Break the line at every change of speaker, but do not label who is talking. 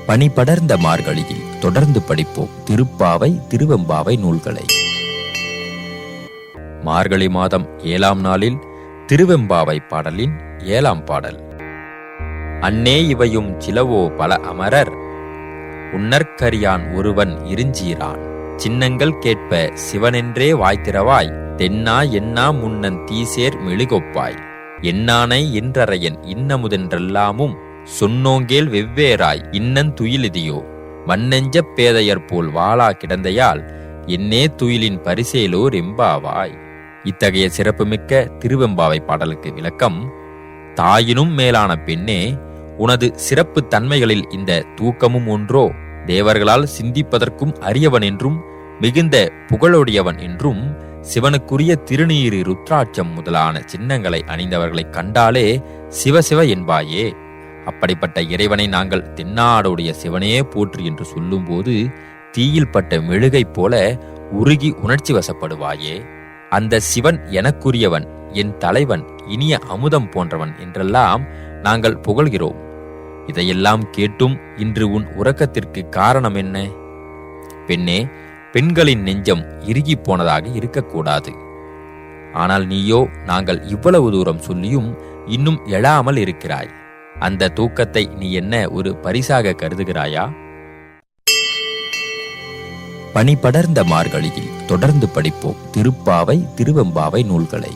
பனி படர்ந்த மார்கழியில் தொடர்ந்து படிப்போம் திருப்பாவை திருவெம்பாவை நூல்களை. மார்கழி மாதம் 7ஆம் நாளில் திருவெம்பாவை பாடலின் 7ஆம் பாடல். அன்னே இவையும் சிலவோ பல அமரர் உன்னற்கரியான் ஒருவன் இருஞ்சீரான் சின்னங்கள் கேட்ப சிவனென்றே வாய்த்திரவாய் தென்னா என்னா முன்னன் தீசேர் மெழுகொப்பாய் என்னானை என்றறையன் இன்னமுதென்றெல்லாமும் சொன்னோங்கேல் வெவ்வேறாய் இன்னன் துயிலிதியோ மண்ணெஞ்ச பேதையர் போல் வாளா கிடந்தையால் என்னே துயிலின் பரிசேலோர் எம்பாவாய். இத்தகைய சிறப்புமிக்க திருவெம்பாவை பாடலுக்கு விளக்கம்: தாயினும் மேலான பெண்ணே, உனது சிறப்பு தன்மைகளில் இந்த தூக்கமும் ஒன்றோ? தேவர்களால் சிந்திப்பதற்கும் அரியவன் என்றும் மிகுந்த புகழோடியவன் என்றும் சிவனுக்குரிய திருநீறு ருத்ராட்சம் முதலான சின்னங்களை அணிந்தவர்களை கண்டாலே சிவசிவ என்பாயே. அப்படிப்பட்ட இறைவனை நாங்கள் தென்னாடுடைய சிவனே போற்று என்று சொல்லும் போது தீயில் பட்ட மெழுகை போல உருகி உணர்ச்சி வசப்படுவாயே. அந்த சிவன் எனக்குரியவன், என் தலைவன், இனிய அமுதம் போன்றவன் என்றெல்லாம் நாங்கள் புகழ்கிறோம். இதையெல்லாம் கேட்டும் இன்று உன் உறக்கத்திற்கு காரணம் என்ன? பெண்ணே, பெண்களின் நெஞ்சம் இறுகி போனதாக இருக்கக்கூடாது. ஆனால் நீயோ நாங்கள் இவ்வளவு தூரம் சொல்லியும் இன்னும் எழாமல் இருக்கிறாய். அந்த தூக்கத்தை நீ என்ன ஒரு பரிசாக கருதுகிறாயா? பனி படர்ந்த மார்கழியில் தொடர்ந்து படிப்போம் திருப்பாவை திருவெம்பாவை நூல்களை.